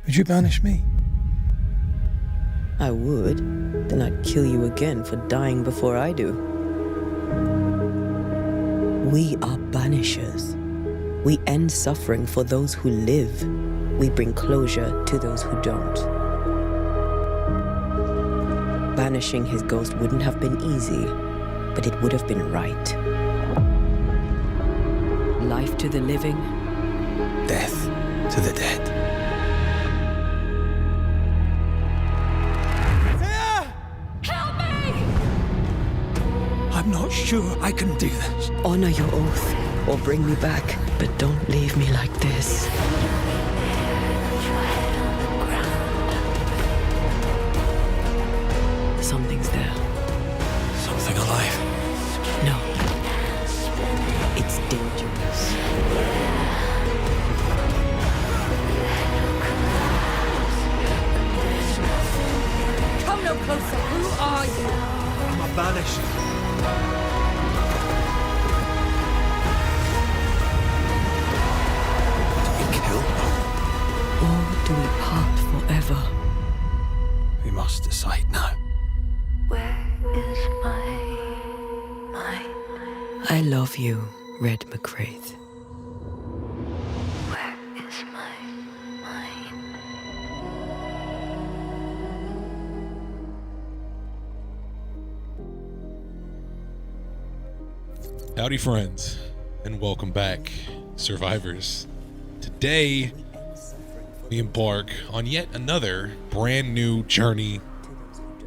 Would you banish me? I would. Then I'd kill you again for dying before I do. We are banishers. We end suffering for those who live. We bring closure to those who don't. Banishing his ghost wouldn't have been easy, but it would have been right. Life to the living, Death to the dead. Help me! I'm not sure I can do this. honor your oath or bring me back, but don't leave me like this. Something's there. Something alive. No. It's dangerous. Come no closer. Who are you? I'm a banisher. Do we kill? Or do we part forever? We must decide now. Where is my mind? I love you, Red McCraith. Where is my mind? Howdy, friends, and welcome back, survivors. Today, we embark on yet another brand new journey.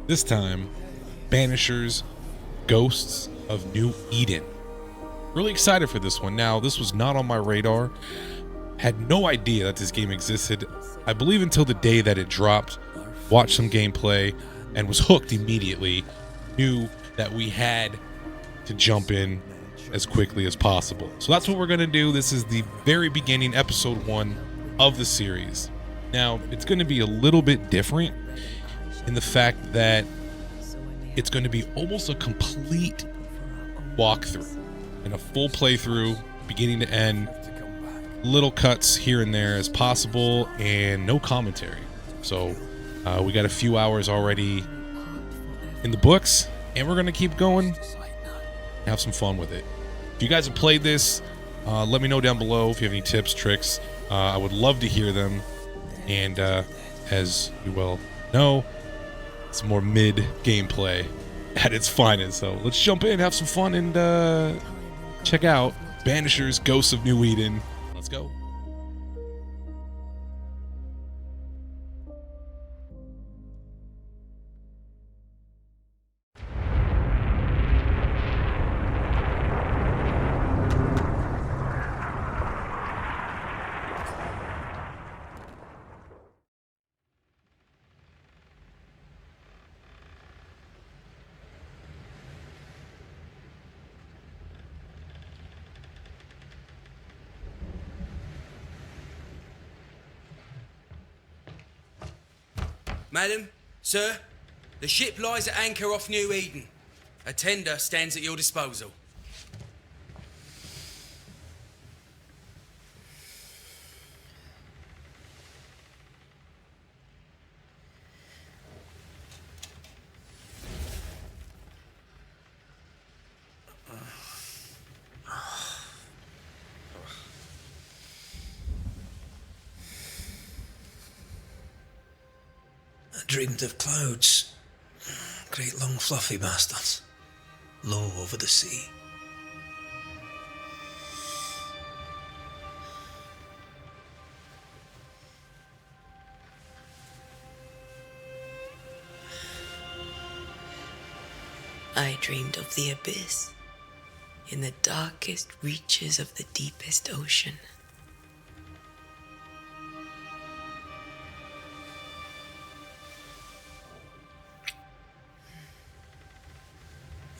This time, Banishers, Ghosts of New Eden. Really excited for this one. Now, this was not on my radar. Had no idea that this game existed. I believe until the day that it dropped, watched some gameplay, and was hooked immediately. Knew that we had to jump in as quickly as possible. So that's what we're going to do. This is the very beginning, episode 1 of the series. Now, it's going to be a little bit different in the fact that it's going to be almost a complete walkthrough and a full playthrough, beginning to end, little cuts here and there as possible, and no commentary. So we got a few hours already in the books, and we're going to keep going, have some fun with it. If you guys have played this, let me know down below if you have any tips, tricks. I would love to hear them. And as you well know, it's more mid gameplay at its finest. So let's jump in, have some fun, and check out Banishers, Ghosts of New Eden. Let's go. Madam, sir, the ship lies at anchor off New Eden. A tender stands at your disposal. I dreamed of clouds. Great long fluffy bastards. Low over the sea. I dreamed of the abyss, in the darkest reaches of the deepest ocean.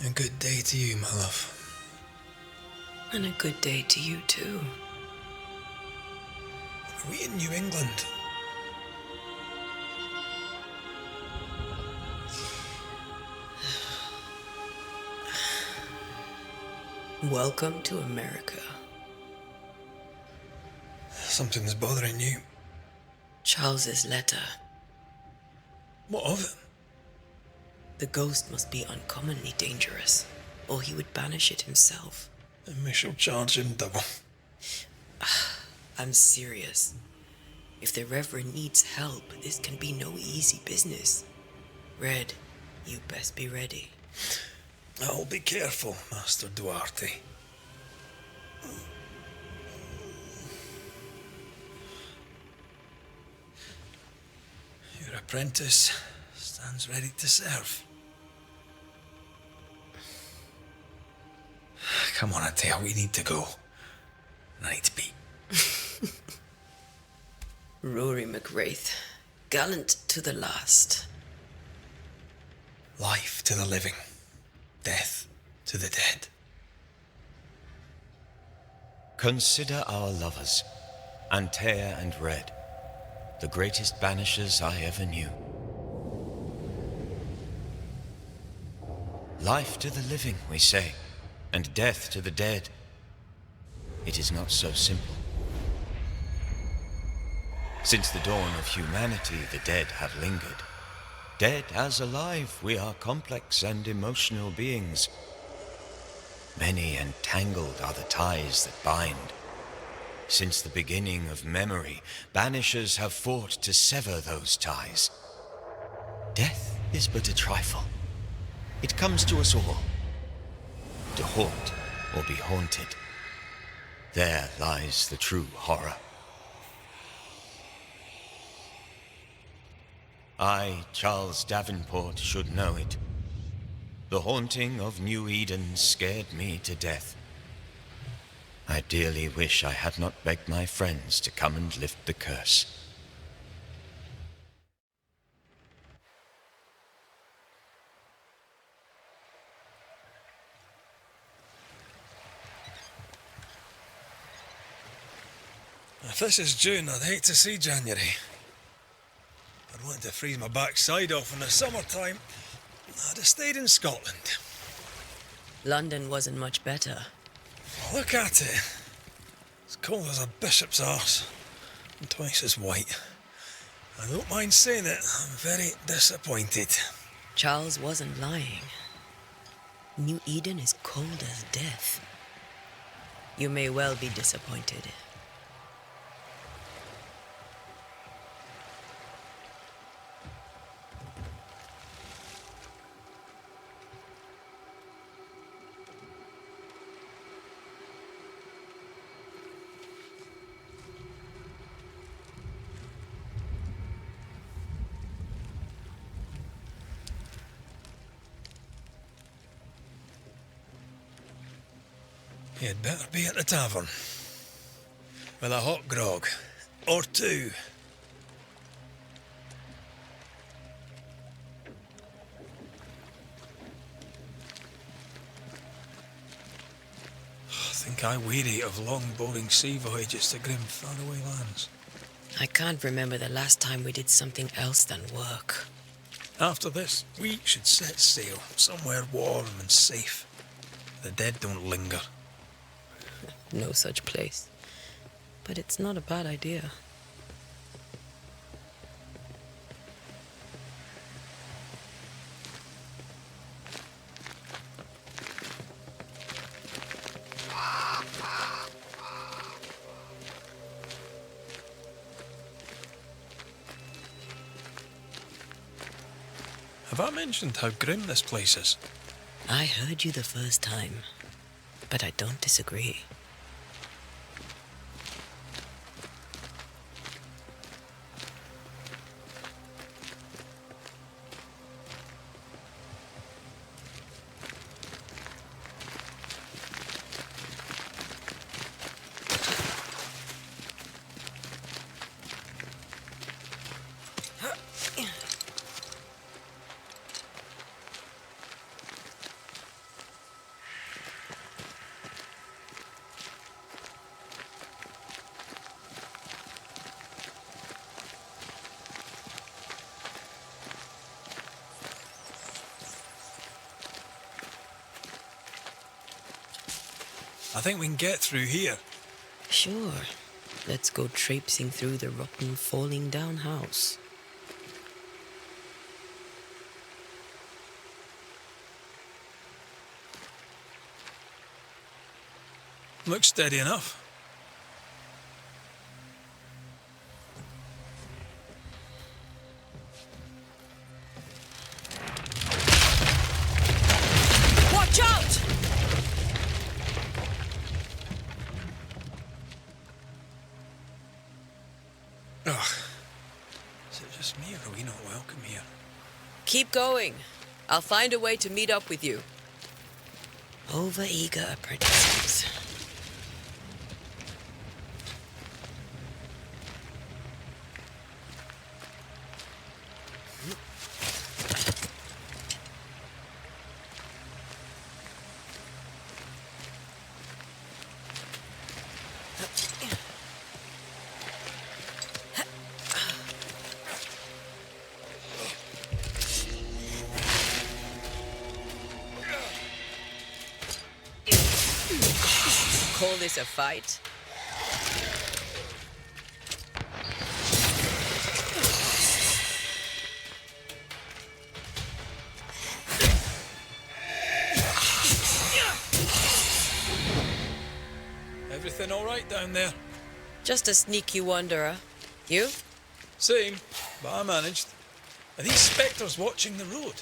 A good day to you, my love. And a good day to you too. Are we in New England? Welcome to America. Something's bothering you. Charles's letter. What of it? The ghost must be uncommonly dangerous, or he would banish it himself. And we shall charge him double. I'm serious. If the Reverend needs help, this can be no easy business. Red, you best be ready. I'll be careful, Master Duarte. Your apprentice stands ready to serve. Come on, Atea, we need to go. And I need to be. Rory McWraith, gallant to the last. Life to the living, death to the dead. Consider our lovers, Antea and Red, the greatest banishers I ever knew. Life to the living, we say, and death to the dead. It is not so simple. Since the dawn of humanity, the dead have lingered. Dead as alive, we are complex and emotional beings. Many and tangled are the ties that bind. Since the beginning of memory, banishers have fought to sever those ties. Death is but a trifle. It comes to us all. To haunt or be haunted. There lies the true horror. I, Charles Davenport, should know it. The haunting of New Eden scared me to death. I dearly wish I had not begged my friends to come and lift the curse. If this is June, I'd hate to see January. I'd want to freeze my backside off in the summertime. I'd have stayed in Scotland. London wasn't much better. Look at it. As cold as a bishop's arse. And twice as white. I don't mind saying it, I'm very disappointed. Charles wasn't lying. New Eden is cold as death. You may well be disappointed. You'd better be at the tavern. With a hot grog. Or two. I think I weary of long, boring sea voyages to grim, faraway lands. I can't remember the last time we did something else than work. After this, we should set sail somewhere warm and safe. The dead don't linger. No such place. But it's not a bad idea. Have I mentioned how grim this place is? I heard you the first time, but I don't disagree. I think we can get through here. Sure, Let's go traipsing through the rotten, falling down house. Looks steady enough. Watch out! Ugh. Is it just me, or are we not welcome here? Keep going. I'll find a way to meet up with you. Overeager apprentices. Call this a fight? Everything all right down there? Just a sneaky wanderer. You? Same, but I managed. Are these spectres watching the road?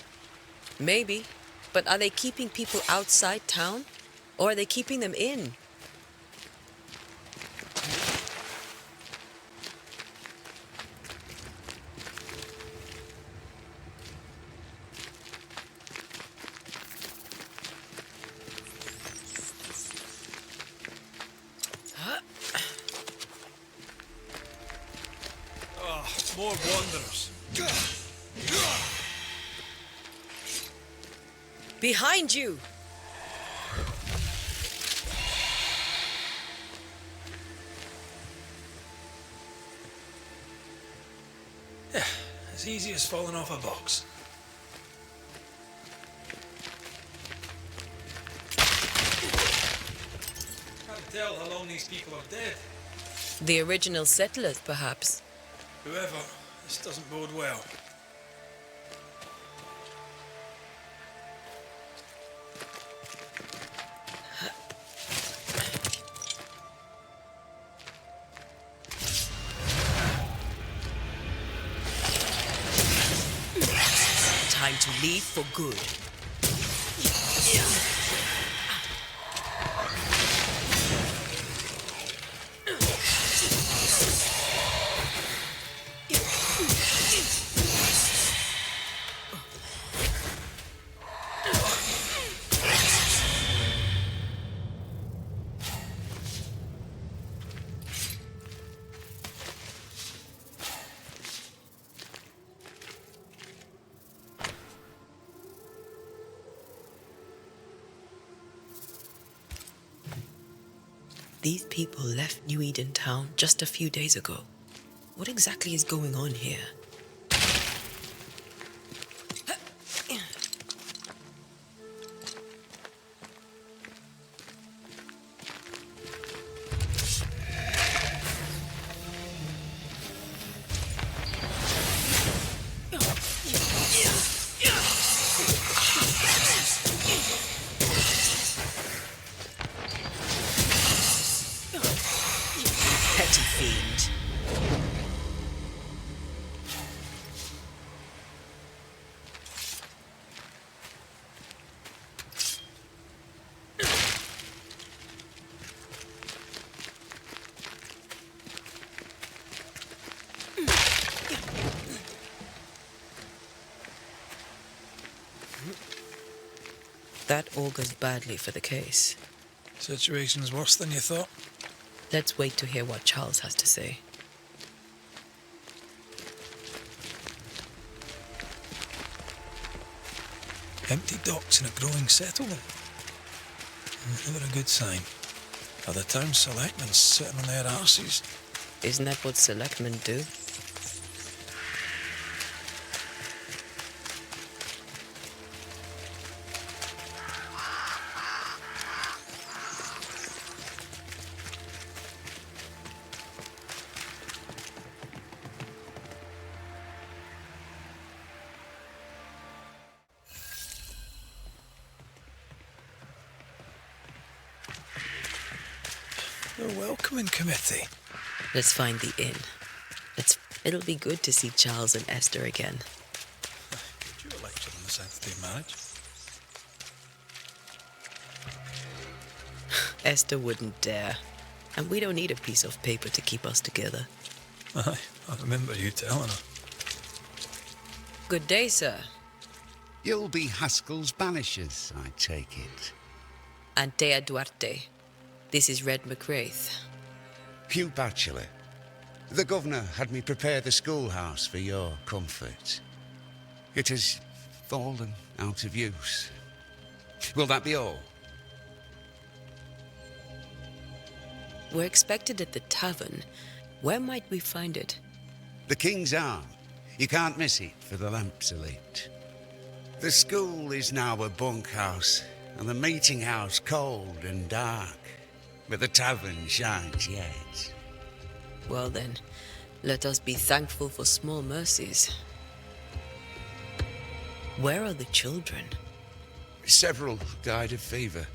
Maybe. But are they keeping people outside town? Or are they keeping them in? Oh, more wanderers. Behind you! As easy as falling off a box. Can't tell how long these people are dead. The original settlers, perhaps. Whoever, this doesn't bode well. Time to leave for good. These people left New Eden Town just a few days ago. What exactly is going on here? Petty fiend. That augurs badly for the case. Situation's worse than you thought. Let's wait to hear what Charles has to say. Empty docks in a growing settlement. Never a good sign. Are the town selectmen sitting on their arses? Isn't that what selectmen do? your welcoming committee. Let's find the inn. It'll be good to see Charles and Esther again. Could you lecture on the sanctity of marriage? Esther wouldn't dare. And we don't need a piece of paper to keep us together. Aye, I remember you telling her. Good day, sir. You'll be Haskell's Banishers, I take it. Antea Duarte. This is Red McWraith. Hugh Batchelor. The governor had me prepare the schoolhouse for your comfort. It has fallen out of use. Will that be all? We're expected at the tavern. Where might we find it? The King's Arm. You can't miss it, for the lamps are lit. The school is now a bunkhouse, and the meeting house cold and dark. But the tavern shines yet. Well then, let us be thankful for small mercies. Where are the children? Several died of fever.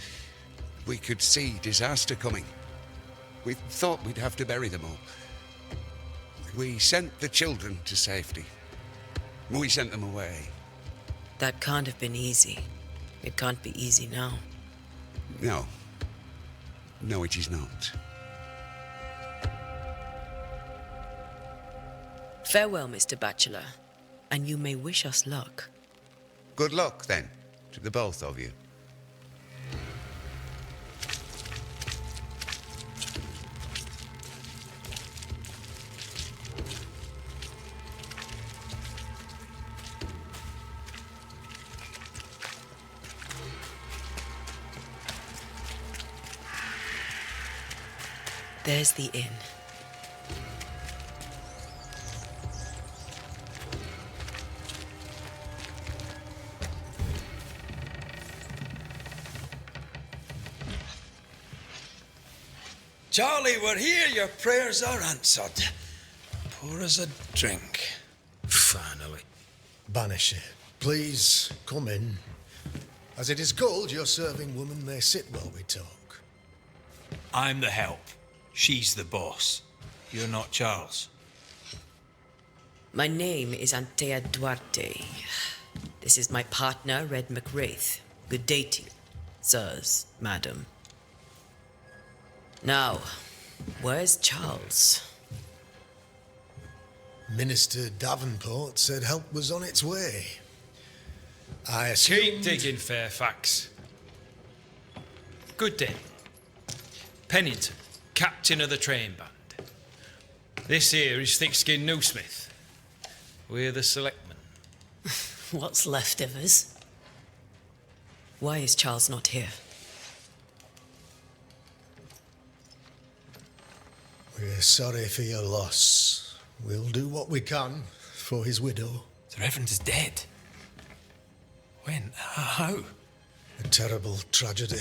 We could see disaster coming. We thought we'd have to bury them all. We sent the children to safety. We sent them away. That can't have been easy. It can't be easy now. No. No, it is not. Farewell, Mr. Batchelor, and you may wish us luck. Good luck, then, to the both of you. There's the inn. Charlie, we're here. Your prayers are answered. Pour us a drink. Finally. Banisher, please come in. As it is cold, your serving woman may sit while we talk. I'm the help. She's the boss. You're not Charles. My name is Antea Duarte. This is my partner, Red McWraith. Good day to you, sirs, madam. Now, where's Charles? Minister Davenport said help was on its way. I assume... Keep digging, Fairfax. Good day. Pennington, captain of the train band. This here is Thick-Skinned Newsmith. We're the selectmen. What's left of us? Why is Charles not here? We're sorry for your loss. We'll do what we can for his widow. The Reverend is dead. When? How? A terrible tragedy.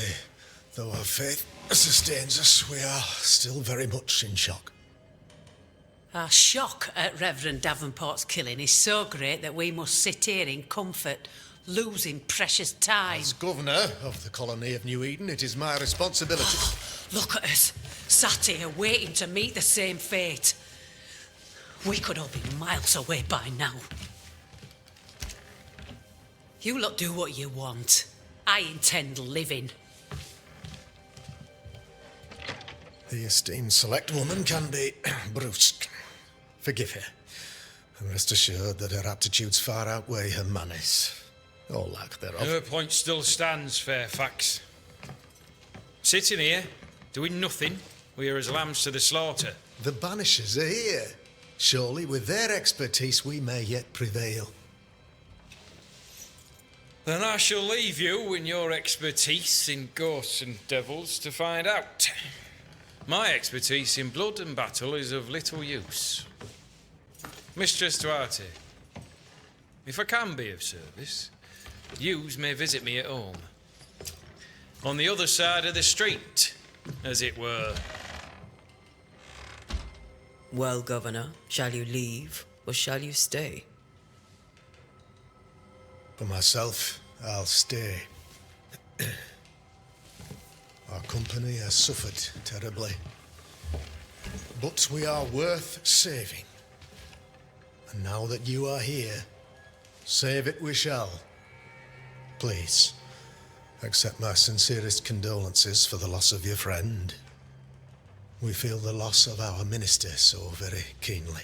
Though our faith sustains us, we are still very much in shock. Our shock at Reverend Davenport's killing is so great that we must sit here in comfort, losing precious time. As governor of the colony of New Eden, it is my responsibility... Look at us, sat here waiting to meet the same fate. We could all be miles away by now. You lot do what you want. I intend living. The esteemed select woman can be brusque. Forgive her. And rest assured that her aptitudes far outweigh her manners. Or lack thereof. Her point still stands, Fairfax. Sitting here, doing nothing, we are as lambs to the slaughter. The Banishers are here. Surely with their expertise we may yet prevail. Then I shall leave you in your expertise in ghosts and devils to find out. My expertise in blood and battle is of little use. Mistress Duarte, if I can be of service, yous may visit me at home. On the other side of the street, as it were. Well, Governor, shall you leave or shall you stay? For myself, I'll stay. Our company has suffered terribly. But we are worth saving. And now that you are here, save it we shall. Please, accept my sincerest condolences for the loss of your friend. We feel the loss of our minister so very keenly.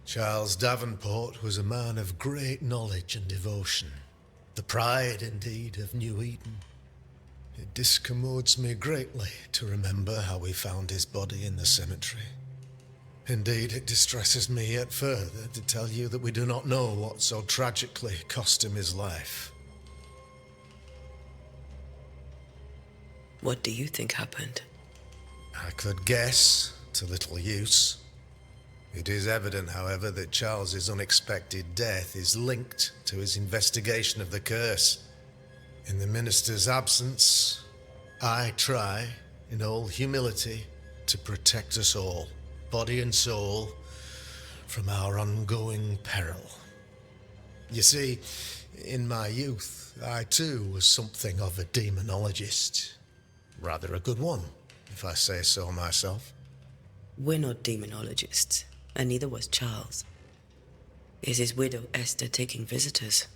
Charles Davenport was a man of great knowledge and devotion, the pride, indeed, of New Eden. It discommodes me greatly to remember how we found his body in the cemetery. Indeed, it distresses me yet further to tell you that we do not know what so tragically cost him his life. What do you think happened? I could guess, to little use. It is evident, however, that Charles's unexpected death is linked to his investigation of the curse. In the minister's absence, I try, in all humility, to protect us all, body and soul, from our ongoing peril. You see, in my youth, I too was something of a demonologist. Rather a good one, if I say so myself. We're not demonologists, and neither was Charles. Is his widow Esther taking visitors?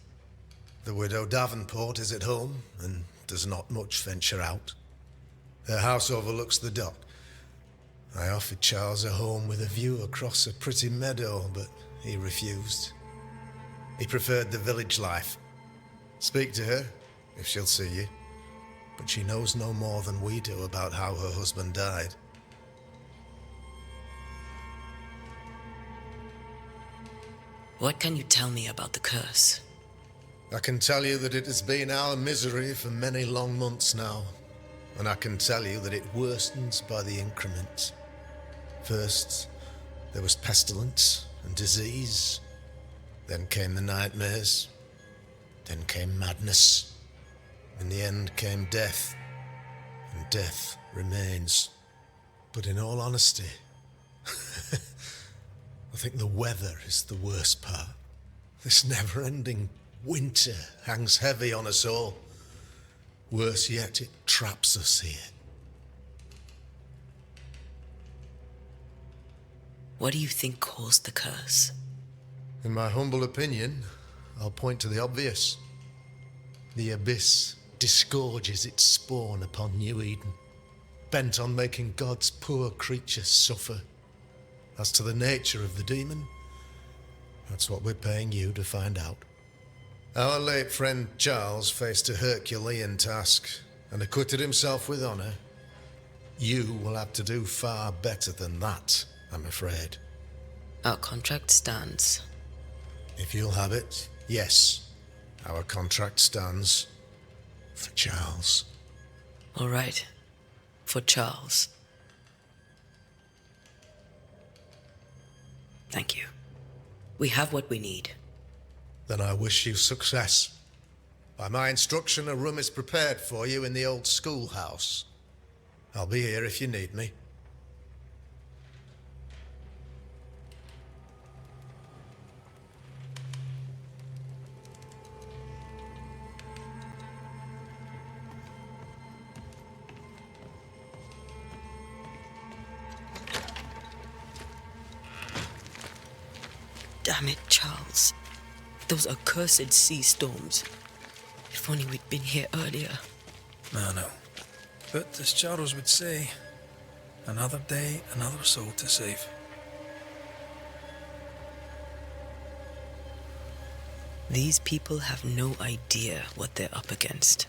The widow Davenport is at home and does not much venture out. Her house overlooks the dock. I offered Charles a home with a view across a pretty meadow, but he refused. He preferred the village life. Speak to her, if she'll see you. But she knows no more than we do about how her husband died. What can you tell me about the curse? I can tell you that it has been our misery for many long months now, and I can tell you that it worsens by the increment. First, there was pestilence and disease. Then came the nightmares. Then came madness. In the end came death, and death remains. But in all honesty, I think the weather is the worst part. This never-ending winter hangs heavy on us all. Worse yet, it traps us here. What do you think caused the curse? In my humble opinion, I'll point to the obvious. The abyss disgorges its spawn upon New Eden, bent on making God's poor creatures suffer. As to the nature of the demon, that's what we're paying you to find out. Our late friend Charles faced a Herculean task and acquitted himself with honor. You will have to do far better than that, I'm afraid. Our contract stands. If you'll have it, yes, our contract stands for Charles. All right, for Charles. Thank you. We have what we need. Then I wish you success. By my instruction, a room is prepared for you in the old schoolhouse. I'll be here if you need me. Damn it, Charles. Those accursed sea storms. If only we'd been here earlier. I know. But as Charles would say, another day, another soul to save. These people have no idea what they're up against.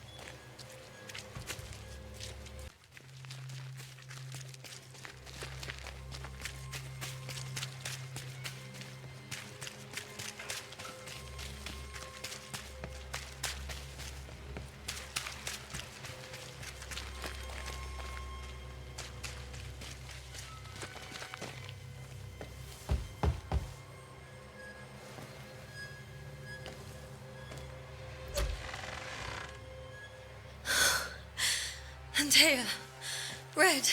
Antea, Red.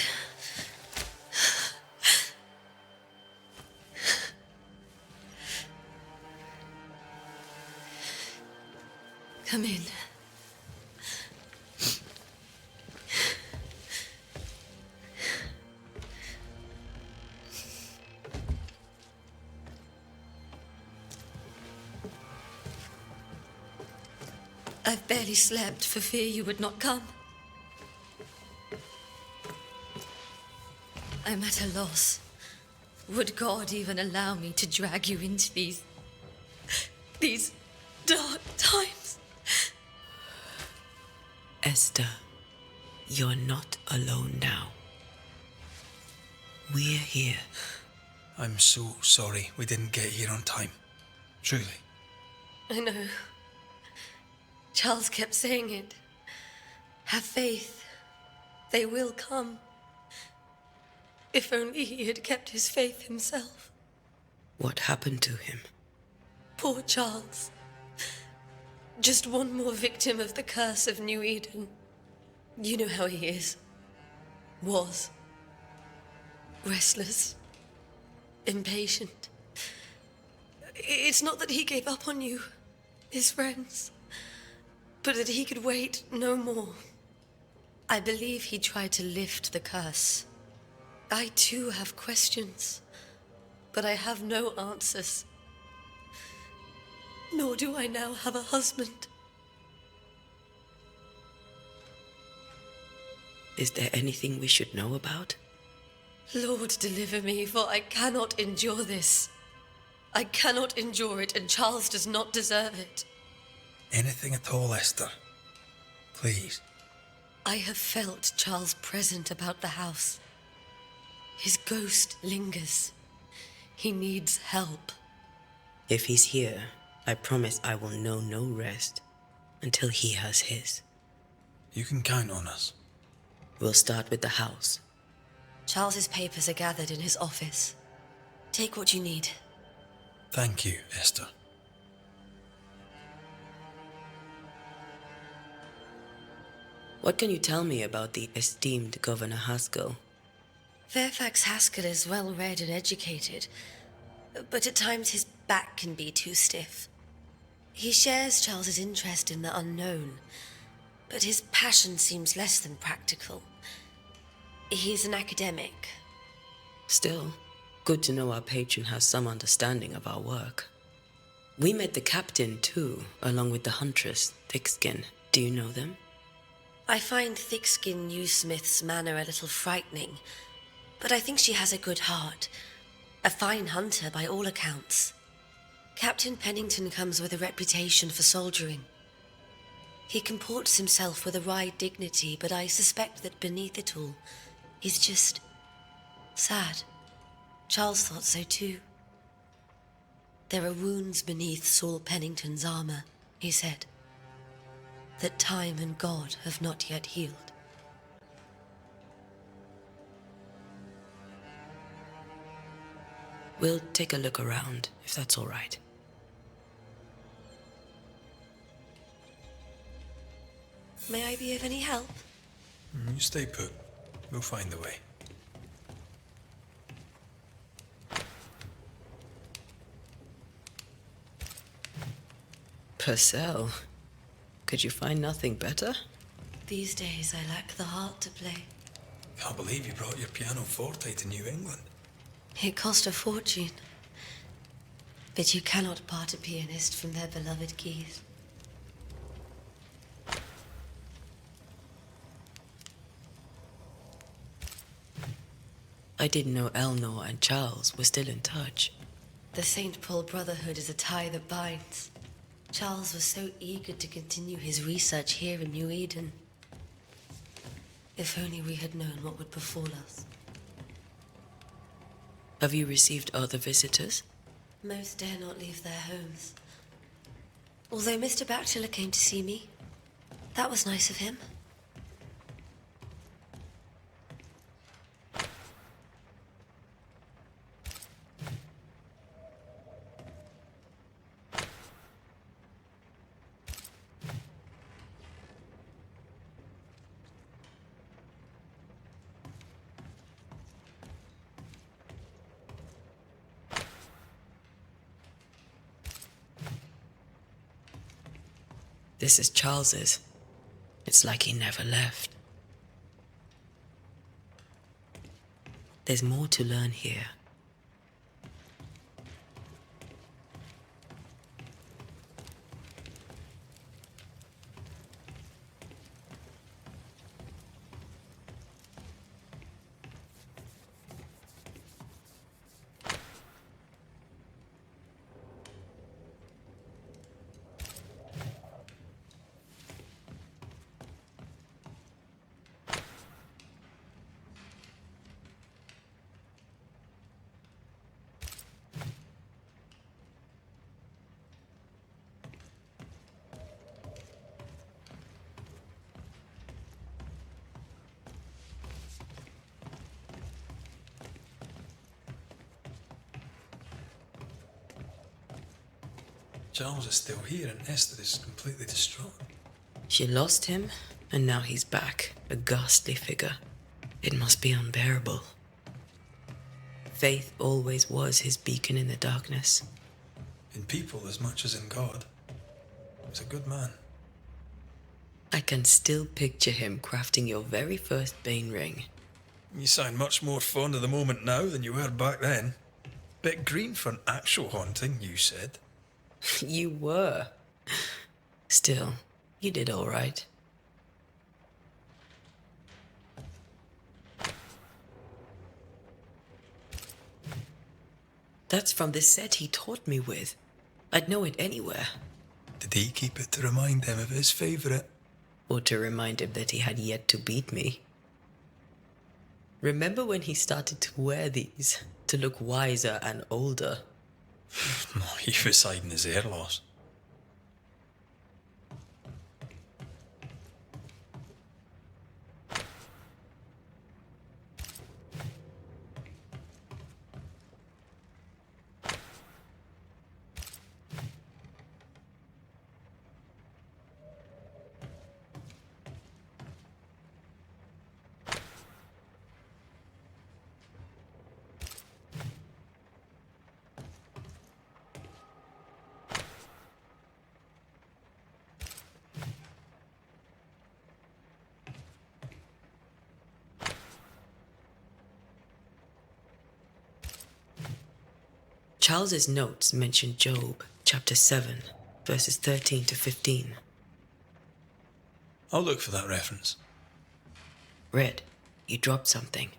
Come in. I've barely slept for fear you would not come. I'm at a loss. Would God even allow me to drag you into these dark times? Esther, you're not alone now. We're here. I'm so sorry we didn't get here on time. Truly. I know. Charles kept saying it. Have faith. They will come. If only he had kept his faith himself. What happened to him? Poor Charles. Just one more victim of the curse of New Eden. You know how he is. Was. Restless. Impatient. It's not that he gave up on you, his friends, but that he could wait no more. I believe he tried to lift the curse. I too have questions, but I have no answers. Nor do I now have a husband. Is there anything we should know about? Lord, deliver me, for I cannot endure this. I cannot endure it, and Charles does not deserve it. Anything at all, Esther. Please. I have felt Charles present about the house. His ghost lingers. He needs help. If he's here, I promise I will know no rest until he has his. You can count on us. We'll start with the house. Charles's papers are gathered in his office. Take what you need. Thank you, Esther. What can you tell me about the esteemed Governor Haskell? Fairfax Haskell is well read and educated, but at times his back can be too stiff. He shares Charles's interest in the unknown, but his passion seems less than practical. He's an academic. Still, good to know our patron has some understanding of our work. We met the captain too, along with the huntress, Thickskin. Do you know them? I find Thickskin Newsmith's manner a little frightening, but I think she has a good heart. A fine hunter by all accounts. Captain Pennington comes with a reputation for soldiering. He comports himself with a wry dignity, but I suspect that beneath it all, he's just sad. Charles thought so too. There are wounds beneath Saul Pennington's armor, he said, that time and God have not yet healed. We'll take a look around, if that's all right. May I be of any help? You stay put. We'll find the way. Purcell, could you find nothing better? These days I lack the heart to play. Can't believe you brought your pianoforte to New England. It cost a fortune. But you cannot part a pianist from their beloved keys. I didn't know Eleanor and Charles were still in touch. The St. Paul Brotherhood is a tie that binds. Charles was so eager to continue his research here in New Eden. If only we had known what would befall us. Have you received other visitors? Most dare not leave their homes. Although Mr. Bachelor came to see me. That was nice of him. This is Charles's. It's like he never left. There's more to learn here. Charles is still here and Esther is completely distraught. She lost him, and now he's back, a ghastly figure. It must be unbearable. Faith always was his beacon in the darkness. In people as much as in God. He was a good man. I can still picture him crafting your very first Bane ring. You sound much more fond of the moment now than you were back then. Bit green for an actual haunting, you said. You were. Still, you did all right. That's from the set he taught me with. I'd know it anywhere. Did he keep it to remind him of his favourite? Or to remind him that he had yet to beat me. Remember when he started to wear these to look wiser and older? He was hiding his hair loss. Charles's notes mention Job, chapter 7, verses 13 to 15. I'll look for that reference. Red, you dropped something.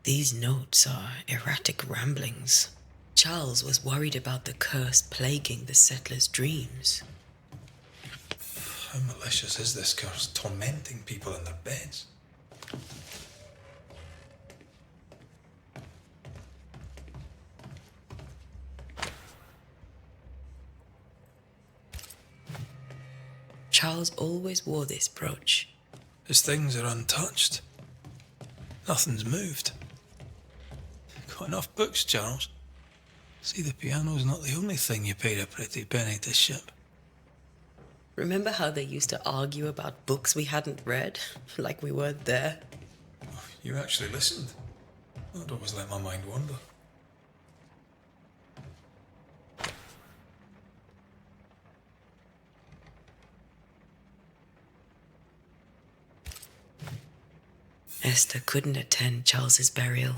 These notes are erratic ramblings. Charles was worried about the curse plaguing the settlers' dreams. How malicious is this curse, tormenting people in their beds? Charles always wore this brooch. His things are untouched. Nothing's moved. Got enough books, Charles? See, the piano's not the only thing you paid a pretty penny to ship. Remember how they used to argue about books we hadn't read? Like we weren't there? You actually listened. I'd always let my mind wander. Esther couldn't attend Charles's burial.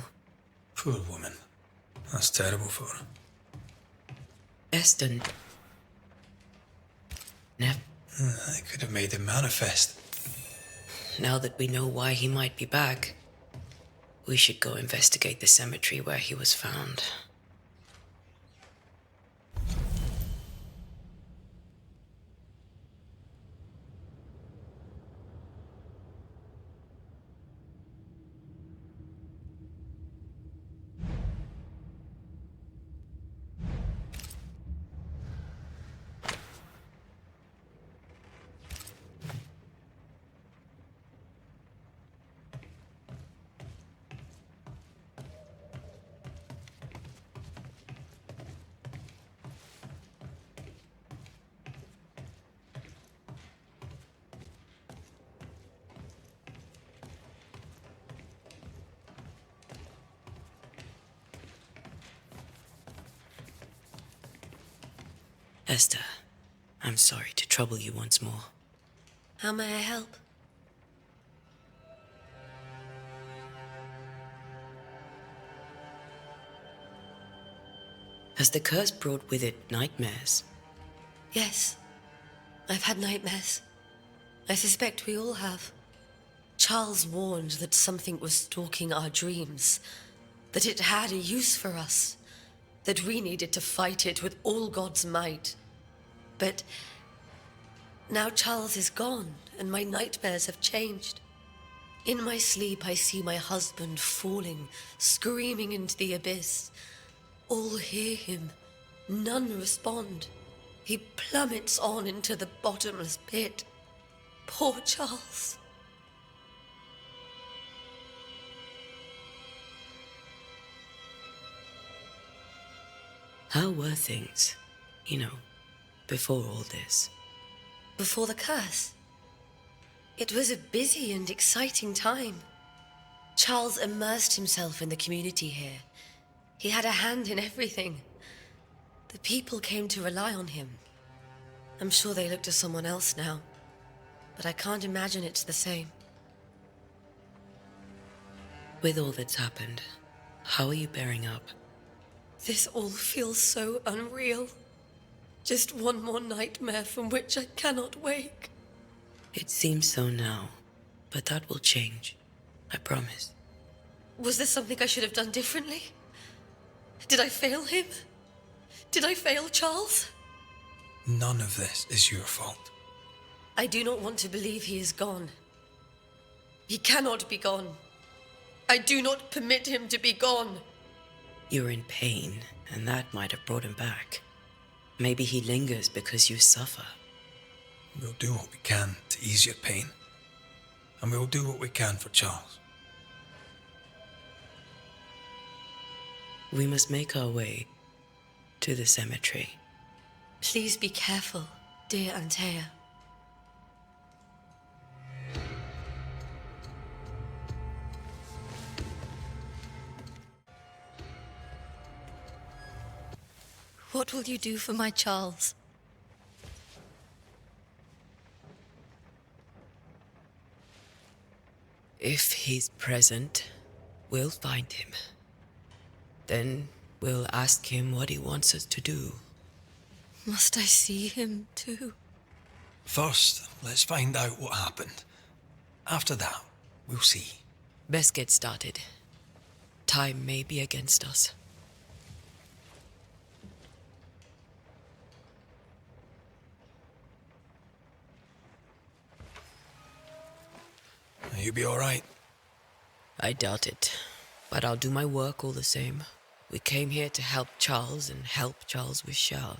Poor woman. That's terrible for her. Esther never. I could have made him manifest. Now that we know why he might be back, we should go investigate the cemetery where he was found. Esther, I'm sorry to trouble you once more. How may I help? Has the curse brought with it nightmares? Yes. I've had nightmares. I suspect we all have. Charles warned that something was stalking our dreams, that it had a use for us, that we needed to fight it with all God's might. But now Charles is gone, and my nightmares have changed. In my sleep, I see my husband falling, screaming into the abyss. All hear him. None respond. He plummets on into the bottomless pit. Poor Charles. How were things, before all this? Before the curse. It was a busy and exciting time. Charles immersed himself in the community here. He had a hand in everything. The people came to rely on him. I'm sure they look to someone else now, but I can't imagine it's the same. With all that's happened, how are you bearing up? This all feels so unreal. Just one more nightmare from which I cannot wake. It seems so now, but that will change. I promise. Was there something I should have done differently? Did I fail him? Did I fail Charles? None of this is your fault. I do not want to believe he is gone. He cannot be gone. I do not permit him to be gone. You're in pain, and that might have brought him back. Maybe he lingers because you suffer. We'll do what we can to ease your pain. And we'll do what we can for Charles. We must make our way to the cemetery. Please be careful, dear Antea. What will you do for my Charles? If he's present, we'll find him. Then we'll ask him what he wants us to do. Must I see him too? First, let's find out what happened. After that, we'll see. Best get started. Time may be against us. You be all right? I doubt it, but I'll do my work all the same. We came here to help Charles, and help Charles we shall.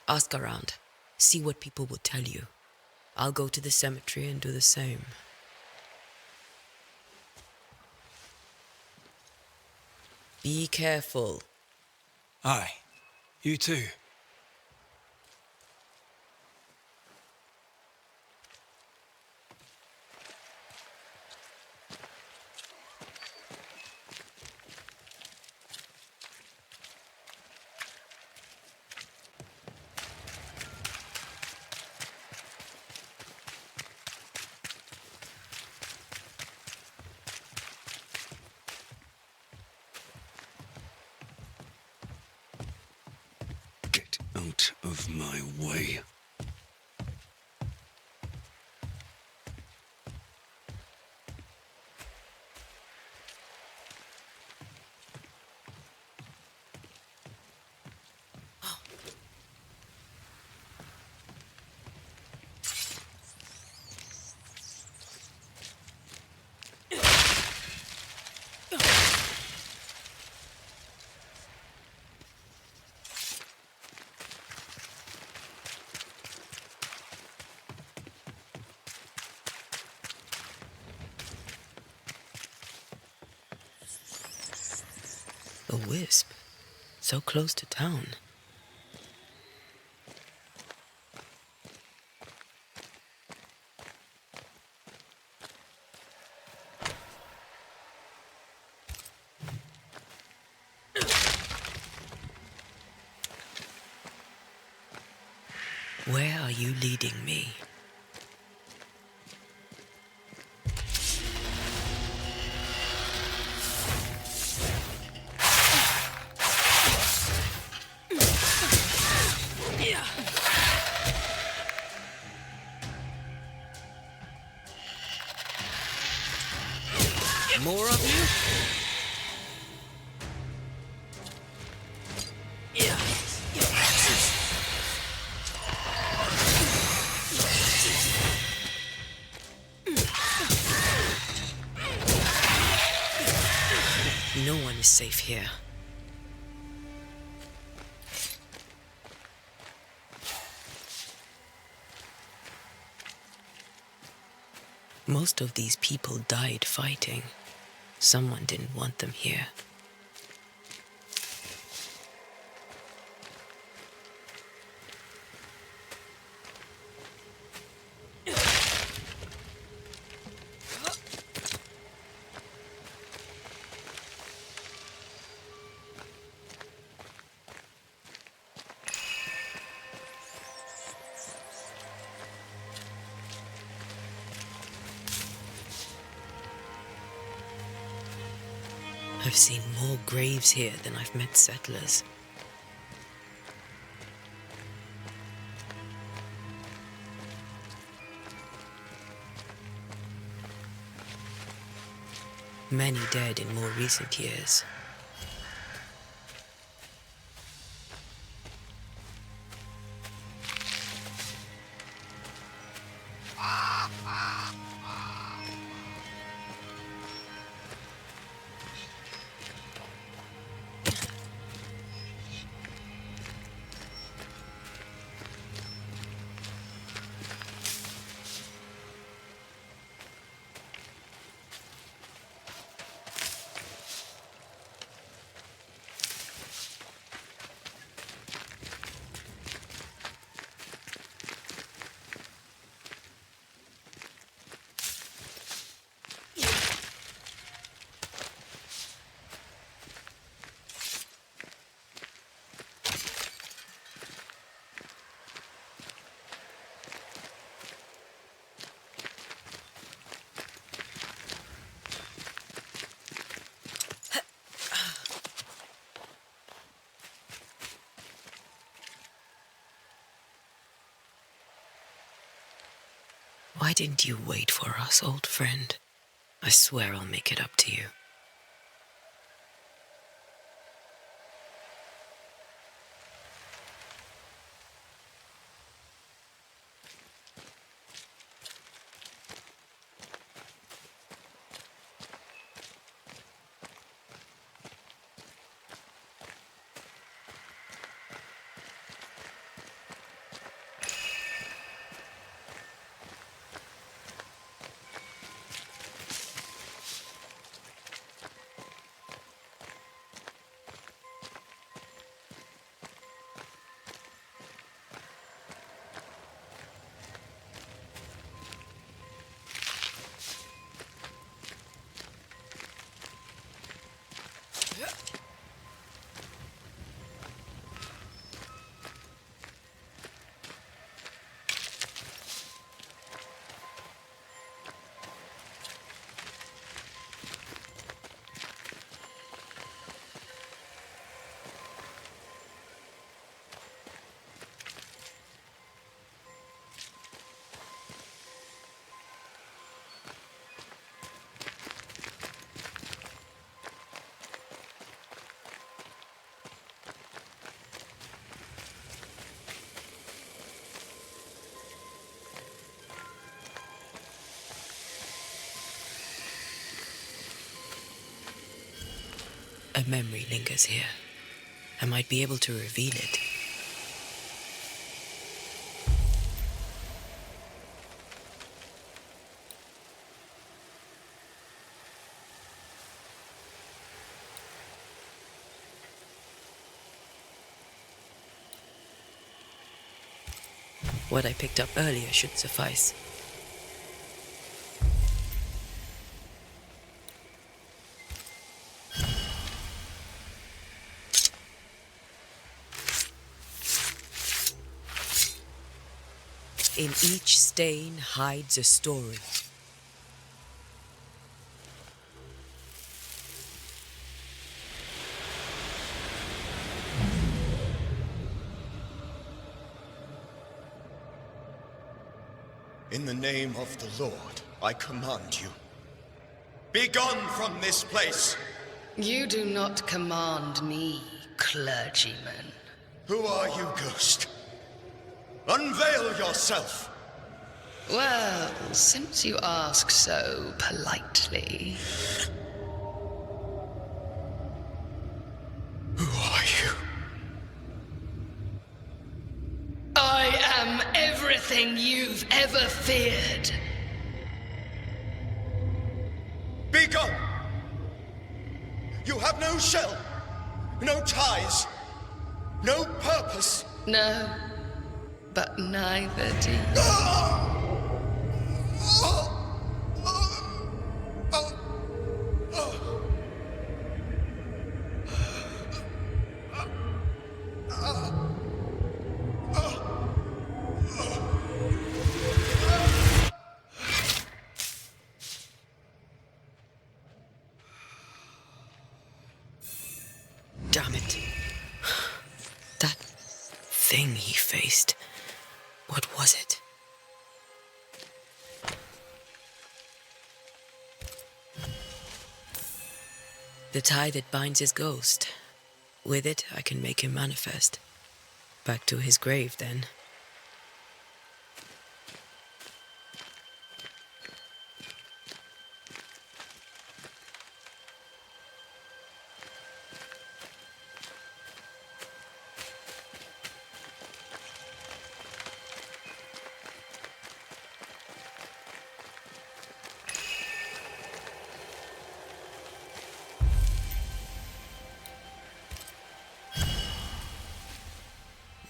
Ask around. See what people will tell you. I'll go to the cemetery and do the same. Be careful. Aye. You too. Get out of my way. A wisp. So close to town. Where are you leading me? More of you? No one is safe here. Most of these people died fighting. Someone didn't want them here. I've seen more graves here than I've met settlers. Many dead in more recent years. Why didn't you wait for us, old friend? I swear I'll make it up to you. A memory lingers here. I might be able to reveal it. What I picked up earlier should suffice. In each stain hides a story. In the name of the Lord, I command you. Be gone from this place! You do not command me, clergyman. Who are you, ghost? Unveil yourself! Well, since you ask so politely... Who are you? I am everything you've ever feared. No shell, no ties, no purpose. No, but neither do you. Damn it. That thing he faced. What was it? The tie that binds his ghost. With it, I can make him manifest. Back to his grave, then.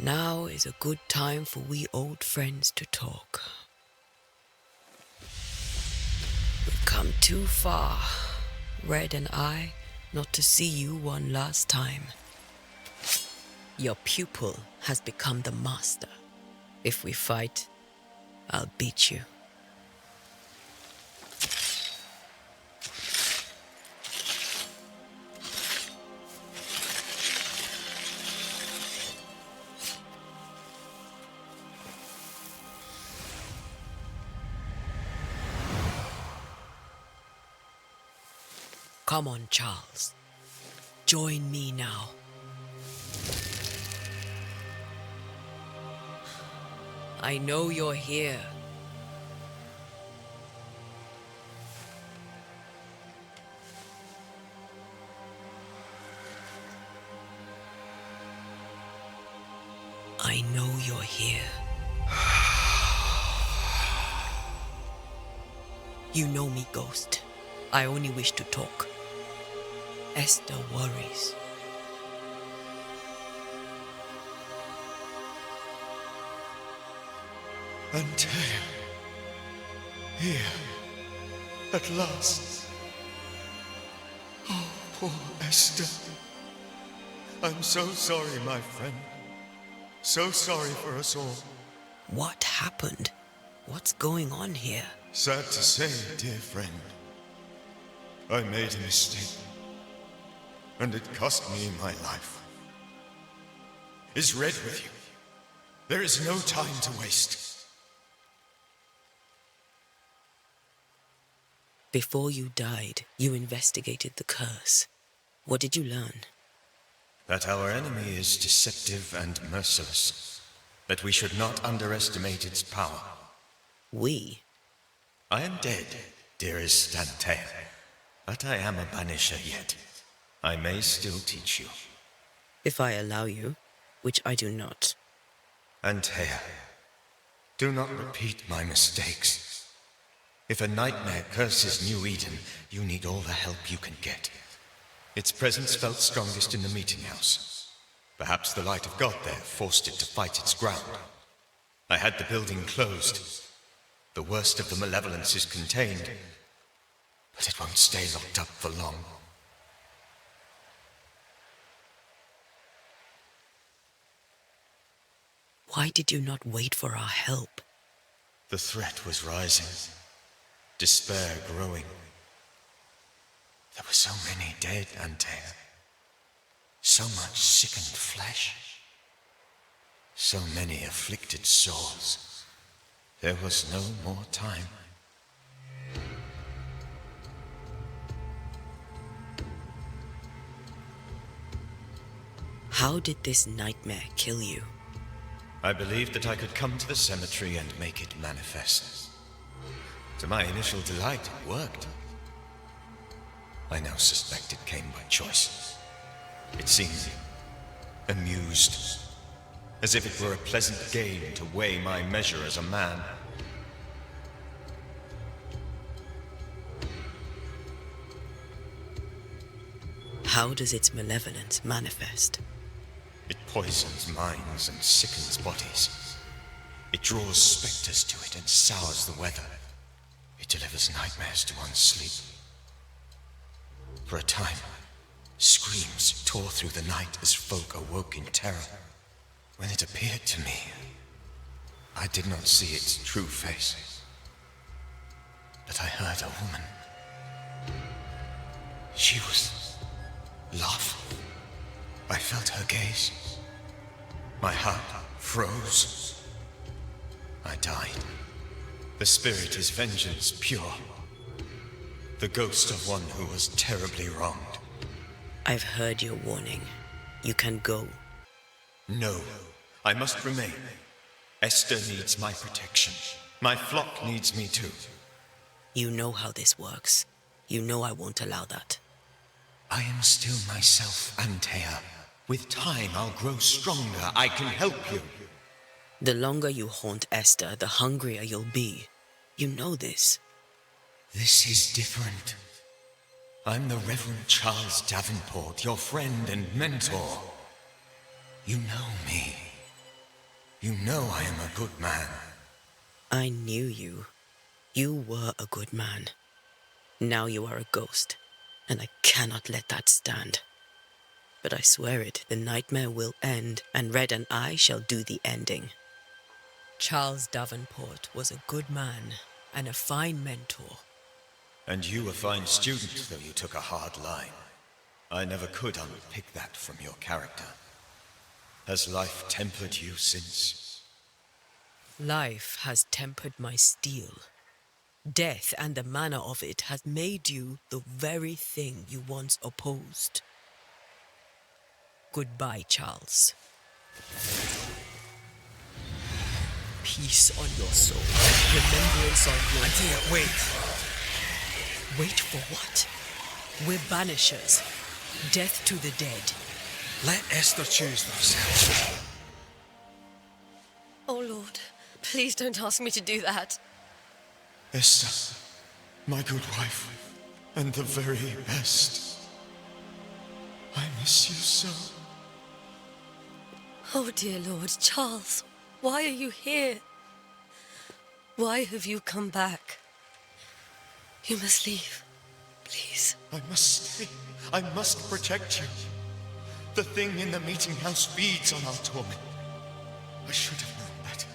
Now is a good time for we old friends to talk. We've come too far, Red and I, not to see you one last time. Your pupil has become the master. If we fight, I'll beat you. Come on, Charles. Join me now. I know you're here. I know you're here. You know me, Ghost. I only wish to talk. Esther worries. Antea, here, at last. Oh, poor Esther. I'm so sorry, my friend. So sorry for us all. What happened? What's going on here? Sad to say, dear friend, I made a mistake, and it cost me my life. Is Red with you? There is no time to waste. Before you died, you investigated the curse. What did you learn? That our enemy is deceptive and merciless. That we should not underestimate its power. We? I am dead, dearest Antea. But I am a Banisher yet. I may still teach you. If I allow you, which I do not. Antea, do not repeat my mistakes. If a nightmare curses New Eden, you need all the help you can get. Its presence felt strongest in the meeting house. Perhaps the light of God there forced it to fight its ground. I had the building closed. The worst of the malevolence is contained, but it won't stay locked up for long. Why did you not wait for our help? The threat was rising. Despair growing. There were so many dead, Antea. So much sickened flesh. So many afflicted souls. There was no more time. How did this nightmare kill you? I believed that I could come to the cemetery and make it manifest. To my initial delight, it worked. I now suspect it came by choice. It seemed amused, as if it were a pleasant game to weigh my measure as a man. How does its malevolence manifest? It poisons minds and sickens bodies. It draws specters to it and sours the weather. It delivers nightmares to one's sleep. For a time, screams tore through the night as folk awoke in terror. When it appeared to me, I did not see its true face. But I heard a woman. She was laughing. I felt her gaze. My heart froze. I died. The spirit is vengeance pure. The ghost of one who was terribly wronged. I've heard your warning. You can go. No, I must remain. Esther needs my protection. My flock needs me too. You know how this works. You know I won't allow that. I am still myself, Antea. With time, I'll grow stronger. I can help you. The longer you haunt Esther, the hungrier you'll be. You know this. This is different. I'm the Reverend Charles Davenport, your friend and mentor. You know me. You know I am a good man. I knew you. You were a good man. Now you are a ghost, and I cannot let that stand. But I swear it, the nightmare will end, and Red and I shall do the ending. Charles Davenport was a good man and a fine mentor. And you a fine student, though you took a hard line. I never could unpick that from your character. Has life tempered you since? Life has tempered my steel. Death and the manner of it has made you the very thing you once opposed. Goodbye, Charles. Peace on your soul. Remembrance on your... Antea, wait. Wait for what? We're banishers. Death to the dead. Let Esther choose themselves. Oh, Lord, please don't ask me to do that. Esther, my good wife, and the very best. I miss you so. Oh, dear Lord, Charles, why are you here? Why have you come back? You must leave, please. I must stay. I must protect you. The thing in the meeting house feeds on our torment. I should have known better.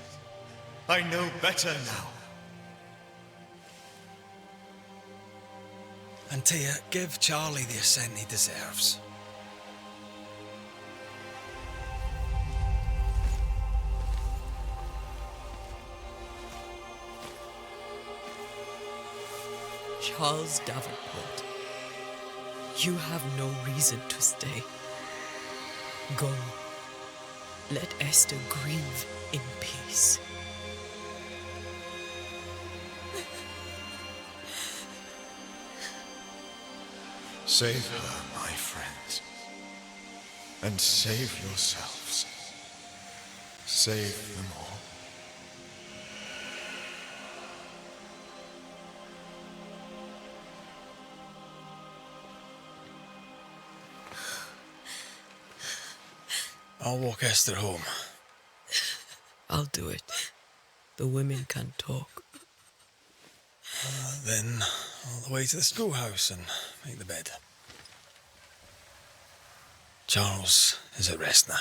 I know better now. Antea, give Charlie the ascent he deserves. Charles Davenport, you have no reason to stay. Go. Let Esther grieve in peace. Save her, my friends. And save yourselves. Save them all. I'll walk Esther home. I'll do it. The women can talk. Then all the way to the schoolhouse and make the bed. Charles is at rest now.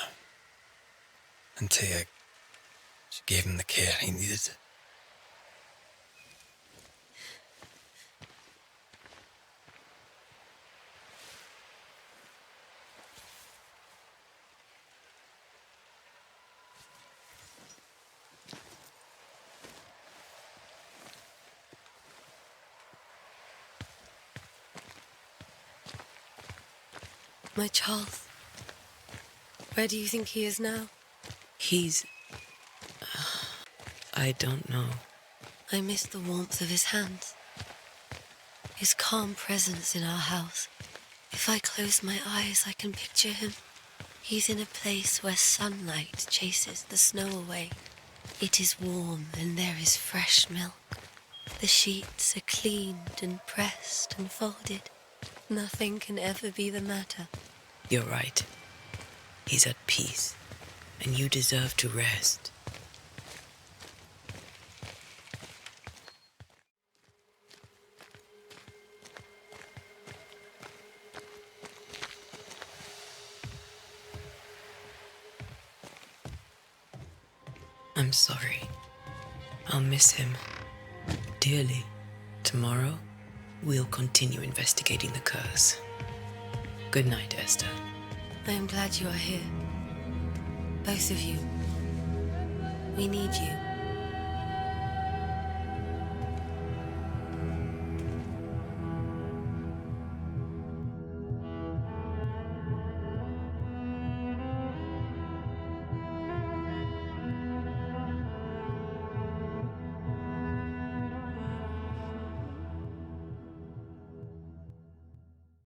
Antea, she gave him the care he needed. My Charles, where do you think he is now? He's... I don't know. I miss the warmth of his hands. His calm presence in our house. If I close my eyes, I can picture him. He's in a place where sunlight chases the snow away. It is warm and there is fresh milk. The sheets are cleaned and pressed and folded. Nothing can ever be the matter. You're right. He's at peace, and you deserve to rest. I'm sorry. I'll miss him dearly. Tomorrow, we'll continue investigating the curse. Good night, Esther. I am glad you are here. Both of you. We need you.